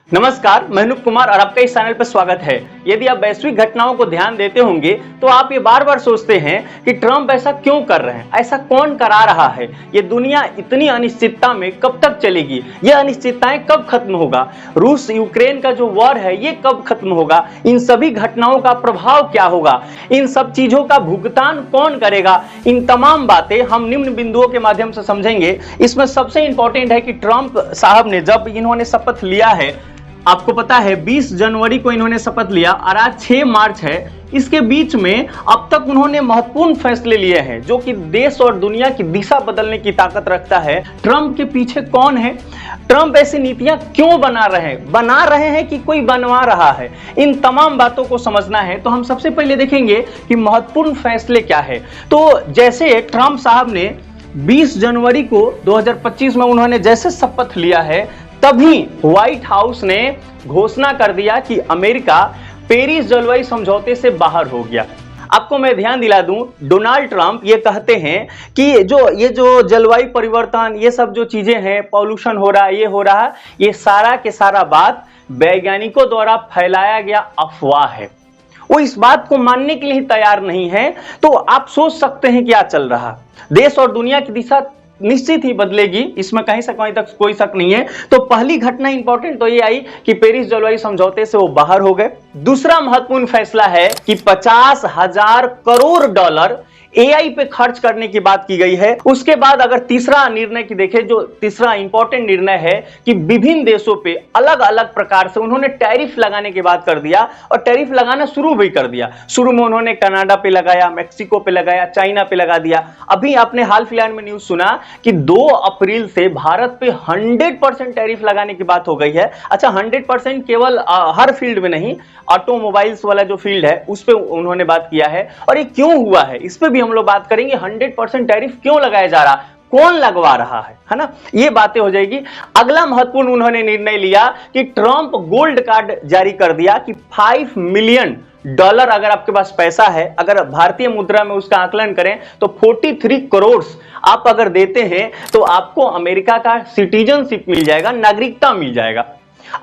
नमस्कार, मैं अनूप कुमार और आपका इस चैनल पर स्वागत है। यदि आप वैश्विक घटनाओं को ध्यान देते होंगे तो आप ये बार बार सोचते हैं कि ट्रंप ऐसा क्यों कर रहे हैं, ऐसा कौन करा रहा है, ये दुनिया इतनी अनिश्चितता में कब तक चलेगी, ये अनिश्चितताएं कब खत्म होगा, रूस यूक्रेन का जो वॉर है ये कब खत्म होगा, इन सभी घटनाओं का प्रभाव क्या होगा, इन सब चीजों का भुगतान कौन करेगा। इन तमाम बातें हम निम्न बिंदुओं के माध्यम से समझेंगे। इसमें सबसे इंपॉर्टेंट है कि ट्रंप साहब ने जब इन्होंने शपथ लिया है, आपको पता है 20 जनवरी को इन्होंने शपथ लिया और आज 6 मार्च है। इसके बीच में अब तक उन्होंने महत्वपूर्ण फैसले लिए हैं जो कि देश और दुनिया की दिशा बदलने की ताकत रखता है। ट्रंप के पीछे कौन है, ट्रंप ऐसी नीतियां क्यों बना रहे हैं कि कोई बनवा रहा है, इन तमाम बातों को समझना है। तो हम सबसे पहले देखेंगे कि महत्वपूर्ण फैसले क्या है। तो जैसे ट्रंप साहब ने 20 जनवरी को 2025 में उन्होंने जैसे शपथ लिया है, तभी व्हाइट हाउस ने घोषणा कर दिया कि अमेरिका पेरिस जलवायु समझौते से बाहर हो गया। आपको मैं ध्यान दिला दूं, डोनाल्ड ट्रंप ये कहते हैं कि ये जो जलवायु परिवर्तन, ये सब जो चीजें हैं, पॉल्यूशन हो रहा है, ये हो रहा है, ये सारा के सारा बात वैज्ञानिकों द्वारा फैलाया गया अफवाह है। वो इस बात को मानने के लिए तैयार नहीं है। तो आप सोच सकते हैं क्या चल रहा, देश और दुनिया की दिशा निश्चित ही बदलेगी, इसमें कहीं से कहीं तक कोई शक नहीं है। तो पहली घटना इंपॉर्टेंट तो ये आई कि पेरिस जलवायु समझौते से वो बाहर हो गए। दूसरा महत्वपूर्ण फैसला है कि 50,000 करोड़ डॉलर एआई पे खर्च करने की बात की गई है। उसके बाद अगर तीसरा निर्णय की देखें, जो तीसरा इंपॉर्टेंट निर्णय है कि विभिन्न देशों पे अलग अलग प्रकार से उन्होंने टैरिफ लगाने की बात कर दिया और टैरिफ लगाना शुरू भी कर दिया। शुरू में उन्होंने कनाडा पे लगाया, मैक्सिको पे लगाया, चाइना पे लगा दिया। अभी आपने हाल फिलहाल में न्यूज सुना कि 2 अप्रैल से भारत पे 100% टैरिफ लगाने की बात हो गई है। अच्छा, 100% केवल हर फील्ड में नहीं, ऑटोमोबाइल्स वाला जो फील्ड है उस पे उन्होंने बात किया है। और ये क्यों हुआ है इस पे भी हम लोग बात करेंगे। 100% टैरिफ क्यों लगाया जा रहा, कौन लगवा रहा है ना, ये बातें हो जाएगी। अगला महत्वपूर्ण उन्होंने निर्णय लिया कि ट्रंप गोल्ड कार्ड जारी कर दिया कि $5 मिलियन अगर आपके पास पैसा है, अगर भारतीय मुद्रा में उसका आकलन करें तो 43 करोड़ आप अगर देते हैं तो आपको अमेरिका का सिटीजनशिप मिल जाएगा, नागरिकता मिल जाएगा।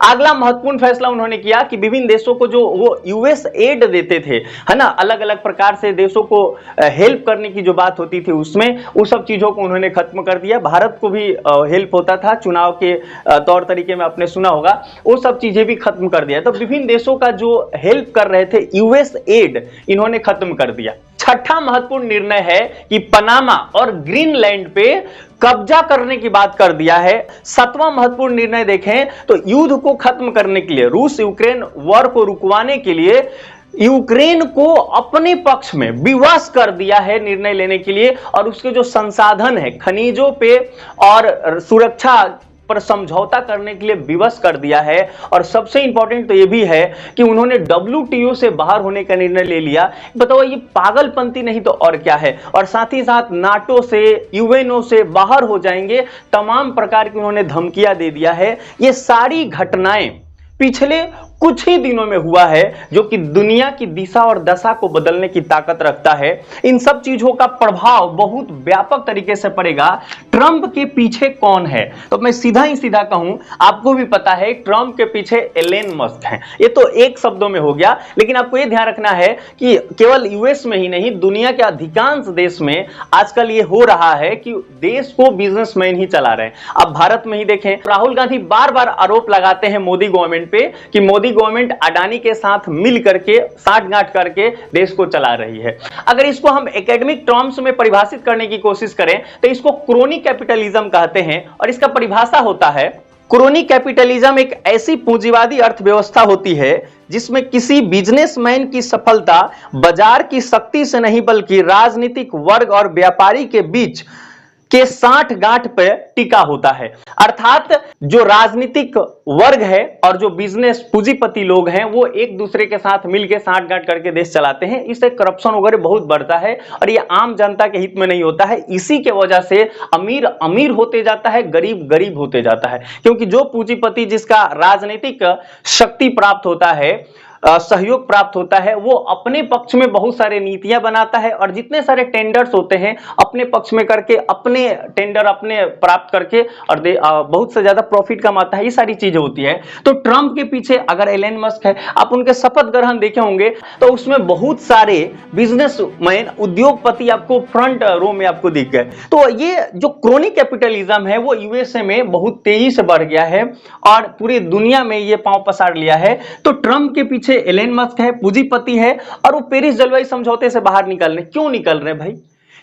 अगला महत्वपूर्ण फैसला उन्होंने किया कि विभिन्न देशों को जो वो यूएस एड देते थे, है ना, अलग अलग प्रकार से देशों को हेल्प करने की जो बात होती थी, उसमें उस सब चीजों को उन्होंने खत्म कर दिया। भारत को भी हेल्प होता था चुनाव के तौर तरीके में, आपने सुना होगा, वो सब चीजें भी खत्म कर दिया। तो विभिन्न देशों का जो हेल्प कर रहे थे यूएस एड, इन्होंने खत्म कर दिया। छठा महत्वपूर्ण निर्णय है कि पनामा और ग्रीनलैंड पे कब्जा करने की बात कर दिया है। सातवां महत्वपूर्ण निर्णय देखें तो युद्ध को खत्म करने के लिए, रूस यूक्रेन वॉर को रुकवाने के लिए यूक्रेन को अपने पक्ष में विवश कर दिया है निर्णय लेने के लिए, और उसके जो संसाधन है खनिजों पे और सुरक्षा पर समझौता करने के लिए विवश कर दिया है। और सबसे इंपॉर्टेंट तो यह भी है कि उन्होंने WTO से बाहर होने का निर्णय ले लिया। बताओ, ये पागलपंती नहीं तो और क्या है। और साथ ही साथ नाटो से, यूएनओ से बाहर हो जाएंगे, तमाम प्रकार की उन्होंने धमकियां दे दिया है। ये सारी घटनाएं पिछले कुछ ही दिनों में हुआ है जो कि दुनिया की दिशा और दशा को बदलने की ताकत रखता है। इन सब चीजों का प्रभाव बहुत व्यापक तरीके से पड़ेगा। ट्रंप के पीछे कौन है, तो मैं सीधा ही सीधा कहूं, आपको भी पता है ट्रंप के पीछे एलन मस्क हैं। ये तो एक शब्दों में हो गया, लेकिन आपको ये ध्यान रखना है कि केवल यूएस में ही नहीं, दुनिया के अधिकांश देश में आजकल ये हो रहा है कि देश को बिजनेसमैन ही चला रहे हैं। अब भारत में ही देखें, राहुल गांधी बार बार आरोप लगाते हैं मोदी गवर्नमेंट पे कि मोदी गवर्नमेंट अडानी के साथ मिल करके, साठगांठ करके देश को चला रही है। अगर इसको हम एकेडमिक टर्म्स में परिभाषित करने की कोशिश करें तो इसको क्रोनी कैपिटलिज्म कहते हैं। और इसका परिभाषा होता है, क्रोनी कैपिटलिज्म एक ऐसी पूंजीवादी अर्थव्यवस्था होती है जिसमें किसी बिजनेसमैन की सफलता बाजार की शक्ति से नहीं बल्कि राजनीतिक वर्ग और व्यापारी के बीच के साठगांठ पे टिका होता है। अर्थात जो राजनीतिक वर्ग है और जो बिजनेस पूंजीपति लोग हैं वो एक दूसरे के साथ मिलकर साठगांठ करके देश चलाते हैं। इससे करप्शन वगैरह बहुत बढ़ता है और ये आम जनता के हित में नहीं होता है। इसी के वजह से अमीर अमीर होते जाता है, गरीब गरीब होते जाता है, क्योंकि जो पूंजीपति जिसका राजनीतिक शक्ति प्राप्त होता है, सहयोग प्राप्त होता है वो अपने पक्ष में बहुत सारे नीतियां बनाता है और जितने सारे टेंडर्स होते हैं अपने पक्ष में करके अपने टेंडर अपने प्राप्त करके और बहुत से ज्यादा प्रॉफिट कमाता है। ये सारी चीजें होती है। तो ट्रंप के पीछे अगर एलन मस्क है, आप उनके शपथ ग्रहण देखे होंगे तो उसमें बहुत सारे बिजनेसमैन उद्योगपति आपको फ्रंट रो में आपको दिख गए। तो ये जो क्रोनी कैपिटलिज्म है वो यूएसए में बहुत तेजी से बढ़ गया है और पूरी दुनिया में ये पांव पसार लिया है। तो ट्रंप के पीछे एलन मस्क है, पूंजीपति है और वो पेरिस जलवायु समझौते से बाहर निकल रहे। क्यों निकल रहे भाई?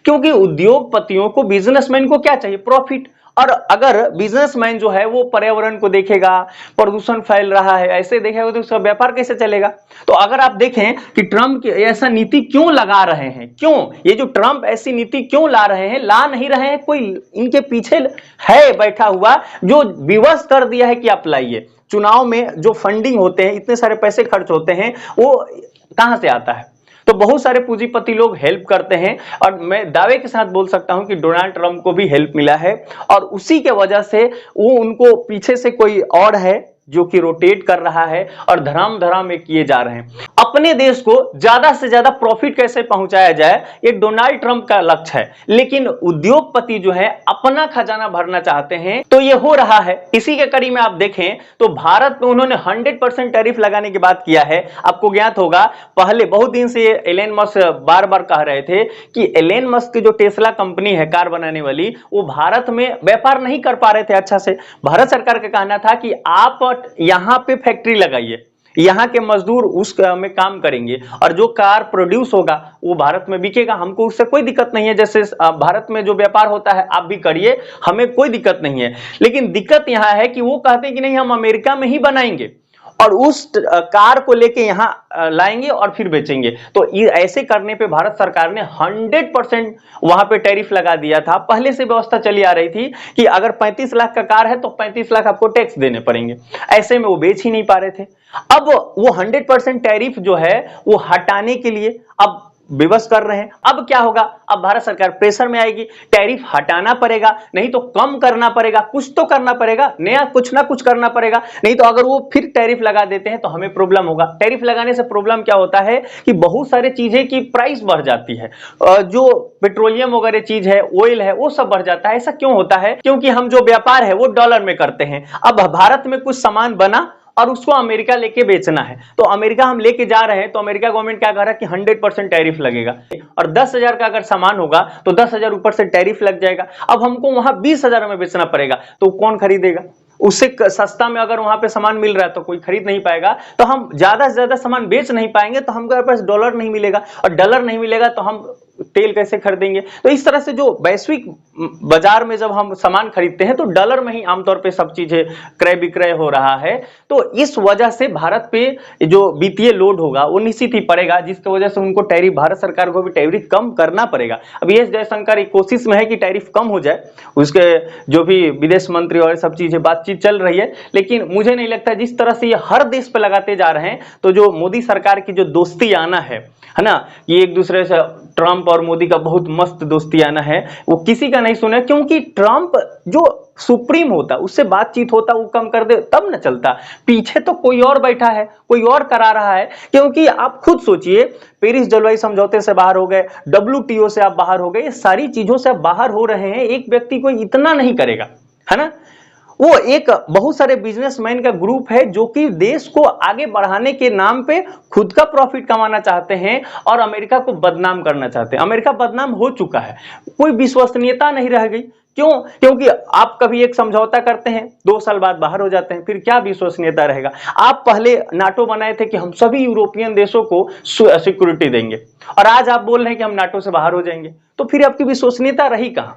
क्योंकि उद्योगपतियों को, बिजनेसमैन को क्या चाहिए? प्रॉफिट। और अगर बिजनेसमैन जो है वो पर्यावरण को देखेगा, प्रदूषण फैल रहा है, ऐसे देखेगा तो उसका व्यापार कैसे चलेगा? तो अगर आप देखें कि ट्रंप ऐसा नीति क्यों लगा रहे हैं, क्यों ये जो ट्रंप ऐसी नीति क्यों ला रहे हैं, ला नहीं रहे हैं, कोई इनके पीछे है बैठा हुआ जो विवश कर दिया है कि आप लाइए। चुनाव में जो फंडिंग होते हैं, इतने सारे पैसे खर्च होते हैं, वो कहां से आता है? तो बहुत सारे पूंजीपति लोग हेल्प करते हैं और मैं दावे के साथ बोल सकता हूं कि डोनाल्ड ट्रंप को भी हेल्प मिला है और उसी के वजह से वो उनको पीछे से कोई और है जो कि रोटेट कर रहा है और धराम धराम में किए जा रहे हैं। अपने देश को ज्यादा से ज्यादा प्रॉफिट कैसे पहुंचाया जाए, ये डोनाल्ड ट्रंप का लक्ष्य है। लेकिन उद्योगपति जो है अपना खजाना भरना चाहते हैं, तो ये हो रहा है। इसी के कड़ी में आप देखें तो भारत में उन्होंने 100% टैरिफ लगाने की बात किया है। आपको ज्ञात होगा पहले बहुत दिन से एलन मस्क बार बार कह रहे थे कि एलन मस्क की जो टेस्ला कंपनी है कार बनाने वाली, वो भारत में व्यापार नहीं कर पा रहे थे अच्छा से। भारत सरकार का कहना था कि आप यहां पे फैक्ट्री लगाइए, यहां के मजदूर उस में काम करेंगे और जो कार प्रोड्यूस होगा वो भारत में बिकेगा, हमको उससे कोई दिक्कत नहीं है। जैसे भारत में जो व्यापार होता है आप भी करिए, हमें कोई दिक्कत नहीं है। लेकिन दिक्कत यहां है कि वो कहते हैं कि नहीं, हम अमेरिका में ही बनाएंगे और उस कार को लेके यहां लाएंगे और फिर बेचेंगे। तो ऐसे करने पे भारत सरकार ने 100% वहां पे टैरिफ लगा दिया था। पहले से व्यवस्था चली आ रही थी कि अगर 35 लाख का कार है तो 35 लाख आपको टैक्स देने पड़ेंगे। ऐसे में वो बेच ही नहीं पा रहे थे। अब वो 100% टैरिफ जो है वो हटाने के लिए अब विवश कर रहे हैं। अब क्या होगा? अब भारत सरकार प्रेशर में आएगी, टैरिफ हटाना पड़ेगा, नहीं तो कम करना पड़ेगा, कुछ तो करना पड़ेगा, नया कुछ ना कुछ करना पड़ेगा। नहीं तो अगर वो फिर टैरिफ लगा देते हैं तो हमें प्रॉब्लम होगा। टैरिफ लगाने से प्रॉब्लम क्या होता है कि बहुत सारे चीजें की प्राइस बढ़ जाती है, जो पेट्रोलियम वगैरह चीज है, ऑयल है, वो सब बढ़ जाता है। ऐसा क्यों होता है? क्योंकि हम जो व्यापार है वो डॉलर में करते हैं। अब भारत में कुछ सामान बना और उसको अमेरिका लेके बेचना है, तो अमेरिका हम लेके जा रहे हैं तो अमेरिका गवर्नमेंट क्या कह रहा है कि 100% टैरिफ लगेगा और 10,000 का अगर सामान होगा तो 10,000 ऊपर से टैरिफ लग जाएगा। अब हमको वहां 20,000 में बेचना पड़ेगा, तो कौन खरीदेगा? उससे सस्ता में अगर वहां पे सामान मिल रहा है तो कोई खरीद नहीं पाएगा, तो हम ज्यादा से ज्यादा सामान बेच नहीं पाएंगे, तो हमारे पास डॉलर नहीं मिलेगा और डॉलर नहीं मिलेगा तो हम तेल कैसे खरीदेंगे? तो इस तरह से जो वैश्विक बाजार में जब हम सामान खरीदते हैं तो डॉलर में ही आमतौर पे सब चीजें क्रय विक्रय हो रहा है। तो इस वजह से भारत पे जो वित्तीय लोड होगा वो निश्चित ही पड़ेगा, जिसकी वजह से उनको टैरिफ, भारत सरकार को भी टैरिफ कम करना पड़ेगा। अब एस जयशंकर एक कोशिश में है कि टैरिफ कम हो जाए, उसके जो भी विदेश मंत्री और सब चीजें बातचीत चल रही है, लेकिन मुझे नहीं लगता जिस तरह से ये हर देश पे लगाते जा रहे हैं, तो जो मोदी सरकार की जो दोस्तीयाना है ना, ये एक दूसरे से ट्रंप और मोदी का बहुत मस्त दोस्तीयाना है, वो किसी का नहीं सुने। क्योंकि ट्रंप जो सुप्रीम होता, उससे बातचीत होता, वो कम कर दे तब न चलता। पीछे तो कोई और बैठा है, कोई और करा रहा है। क्योंकि आप खुद सोचिए, पेरिस जलवायु समझौते से बाहर हो गए, WTO से आप बाहर हो गए, ये सारी चीजों से आप बाहर हो रहे हैं, एक व्यक्ति कोई इतना नहीं करेगा, है ना। वो एक बहुत सारे बिजनेसमैन का ग्रुप है जो कि देश को आगे बढ़ाने के नाम पे खुद का प्रॉफिट कमाना चाहते हैं और अमेरिका को बदनाम करना चाहते हैं। अमेरिका बदनाम हो चुका है, कोई विश्वसनीयता नहीं रह गई। क्यों? क्योंकि आप कभी एक समझौता करते हैं, 2 साल बाद बाहर हो जाते हैं, फिर क्या विश्वसनीयता रहेगा? आप पहले नाटो बनाए थे कि हम सभी यूरोपियन देशों को सिक्योरिटी देंगे, और आज आप बोल रहे हैं कि हम नाटो से बाहर हो जाएंगे, तो फिर आपकी विश्वसनीयता रही कहां?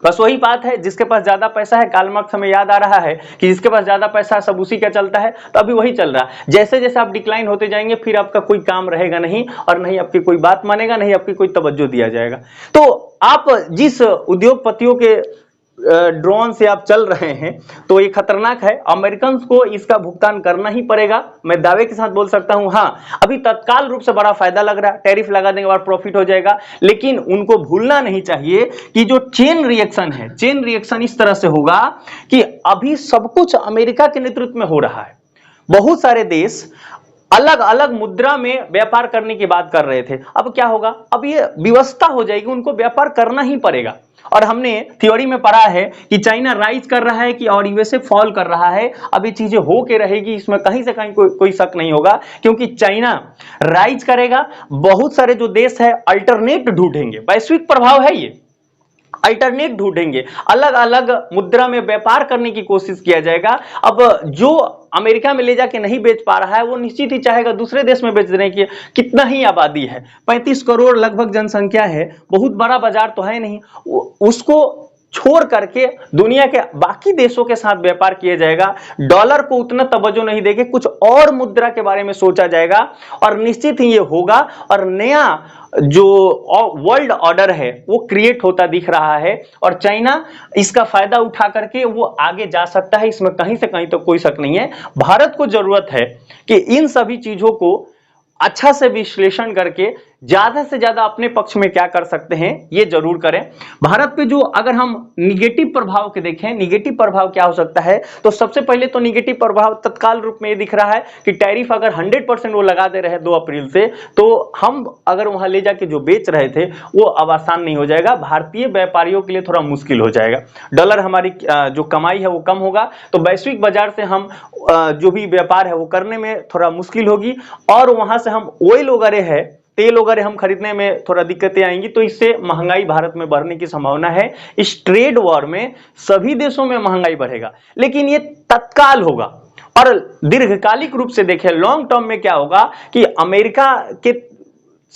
बस वही बात है, जिसके पास ज्यादा पैसा है, कार्ल मार्क्स हमें याद आ रहा है कि जिसके पास ज्यादा पैसा है सब उसी का चलता है। तो अभी वही चल रहा है। जैसे जैसे आप डिक्लाइन होते जाएंगे फिर आपका कोई काम रहेगा नहीं, और नहीं आपकी कोई बात मानेगा, नहीं आपकी कोई तवज्जो दिया जाएगा। तो आप जिस उद्योगपतियों के ड्रोन से आप चल रहे हैं, तो ये खतरनाक है। अमेरिकन को इसका भुगतान करना ही पड़ेगा। मैं दावे के साथ बोल सकता हूं, हाँ अभी तत्काल रूप से बड़ा फायदा लग रहा है, टैरिफ लगा देने के बाद प्रॉफिट हो जाएगा, लेकिन उनको भूलना नहीं चाहिए कि जो चेन रिएक्शन है, चेन रिएक्शन इस तरह से होगा कि अभी सब कुछ अमेरिका के नेतृत्व में हो रहा है। बहुत सारे देश अलग अलग मुद्रा में व्यापार करने की बात कर रहे थे। अब क्या होगा, अब ये व्यवस्था हो जाएगी, उनको व्यापार करना ही पड़ेगा। और हमने थ्योरी में पढ़ा है कि चाइना राइज कर रहा है कि और यूएसए फॉल कर रहा है। अब ये चीजें हो के रहेगी, इसमें कहीं से कहीं कोई शक नहीं होगा, क्योंकि चाइना राइज करेगा, बहुत सारे जो देश है अल्टरनेट ढूंढेंगे, वैश्विक प्रभाव है ये, अल्टरनेट ढूंढेंगे, अलग अलग मुद्रा में व्यापार करने की कोशिश किया जाएगा। अब जो अमेरिका में ले जाके नहीं बेच पा रहा है वो निश्चित ही चाहेगा दूसरे देश में बेचने की। कितना ही आबादी है, 35 करोड़ लगभग जनसंख्या है, बहुत बड़ा बाजार तो है नहीं, उसको छोड़ करके दुनिया के बाकी देशों के साथ व्यापार किया जाएगा। डॉलर को उतना तवज्जो नहीं देके कुछ और मुद्रा के बारे में सोचा जाएगा और निश्चित ही ये होगा। और नया जो वर्ल्ड ऑर्डर है वो क्रिएट होता दिख रहा है और चाइना इसका फायदा उठा करके वो आगे जा सकता है, इसमें कहीं से कहीं तो कोई शक नहीं है। भारत को जरूरत है कि इन सभी चीजों को अच्छा से विश्लेषण करके ज्यादा से ज्यादा अपने पक्ष में क्या कर सकते हैं ये जरूर करें। भारत पे जो अगर हम निगेटिव प्रभाव के देखें, निगेटिव प्रभाव क्या हो सकता है, तो सबसे पहले तो निगेटिव प्रभाव तत्काल रूप में ये दिख रहा है कि टैरिफ अगर 100% वो लगा दे रहे 2 अप्रैल से, तो हम अगर वहां ले जाके जो बेच रहे थे वो अब आसान नहीं हो जाएगा, भारतीय व्यापारियों के लिए थोड़ा मुश्किल हो जाएगा। डॉलर हमारी जो कमाई है वो कम होगा, तो वैश्विक बाजार से हम जो भी व्यापार है वो करने में थोड़ा मुश्किल होगी और वहां से हम ऑयल वगैरह है, तेल वगैरह हम खरीदने में थोड़ा दिक्कतें आएंगी, तो इससे महंगाई भारत में बढ़ने की संभावना है। इस ट्रेड वॉर में सभी देशों में महंगाई बढ़ेगा, लेकिन ये तत्काल होगा। और दीर्घकालिक रूप से देखें, लॉन्ग टर्म में क्या होगा कि अमेरिका के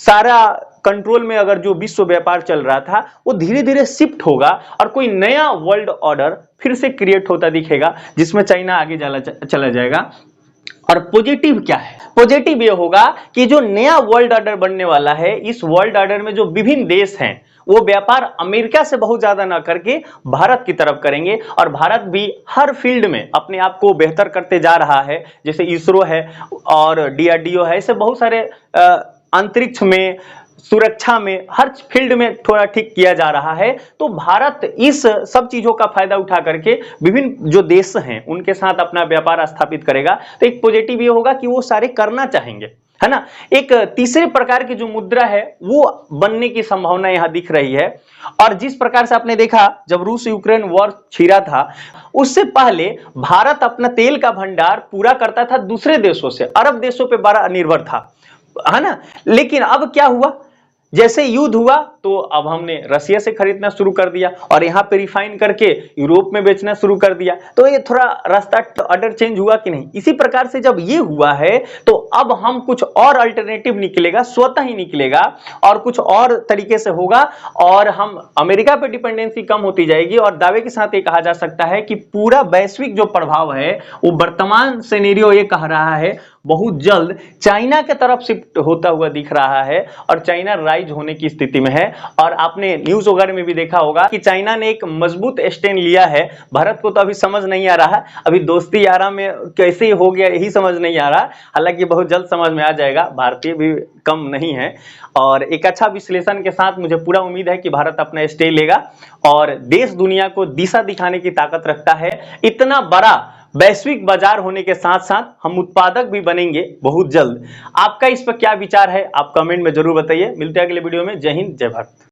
सारा कंट्रोल में अगर जो विश्व व्यापार चल रहा था वो धीरे धीरे शिफ्ट होगा और कोई नया वर्ल्ड ऑर्डर फिर से क्रिएट होता दिखेगा जिसमें चाइना आगे चला जाएगा। और पॉजिटिव क्या है, पॉजिटिव ये होगा कि जो नया वर्ल्ड ऑर्डर बनने वाला है, इस वर्ल्ड ऑर्डर में जो विभिन्न देश हैं वो व्यापार अमेरिका से बहुत ज्यादा ना करके भारत की तरफ करेंगे और भारत भी हर फील्ड में अपने आप को बेहतर करते जा रहा है। जैसे इसरो है और डीआरडीओ है, ऐसे बहुत सारे अंतरिक्ष में, सुरक्षा में, हर फील्ड में थोड़ा ठीक किया जा रहा है। तो भारत इस सब चीजों का फायदा उठा करके विभिन्न जो देश हैं उनके साथ अपना व्यापार स्थापित करेगा। तो एक पॉजिटिव ये होगा कि वो सारे करना चाहेंगे, है ना। एक तीसरे प्रकार की जो मुद्रा है वो बनने की संभावना यहां दिख रही है। और जिस प्रकार से आपने देखा जब रूस यूक्रेन वॉर छिड़ा था, उससे पहले भारत अपना तेल का भंडार पूरा करता था दूसरे देशों से, अरब देशों पे बड़ा निर्भर था, है ना। लेकिन अब क्या हुआ, जैसे युद्ध हुआ तो अब हमने रसिया से खरीदना शुरू कर दिया और यहाँ पे रिफाइन करके यूरोप में बेचना शुरू कर दिया। तो ये थोड़ा रास्ता ऑर्डर चेंज हुआ कि नहीं। इसी प्रकार से जब ये हुआ है तो अब हम कुछ और अल्टरनेटिव निकलेगा, स्वतः ही निकलेगा और कुछ और तरीके से होगा और हम अमेरिका पे डिपेंडेंसी कम होती जाएगी। और दावे के साथ ये कहा जा सकता है कि पूरा वैश्विक जो प्रभाव है वो वर्तमान सिनेरियो ये कह रहा है बहुत जल्द चाइना के तरफ शिफ्ट होता हुआ दिख रहा है और चाइना राइज होने की स्थिति में है। और आपने न्यूज वगैरह में भी देखा होगा कि चाइना ने एक मजबूत स्टैंड लिया है। भारत को तो अभी समझ नहीं आ रहा, अभी दोस्ती यारा में कैसे हो गया यही समझ नहीं आ रहा, हालांकि बहुत जल्द समझ में आ जाएगा। भारतीय भी कम नहीं है और एक अच्छा विश्लेषण के साथ मुझे पूरा उम्मीद है कि भारत अपना स्टैंड लेगा और देश दुनिया को दिशा दिखाने की ताकत रखता है। इतना बड़ा वैश्विक बाजार होने के साथ साथ हम उत्पादक भी बनेंगे बहुत जल्द। आपका इस पर क्या विचार है आप कमेंट में जरूर बताइए। मिलते हैं अगले वीडियो में। जय हिंद, जय भारत।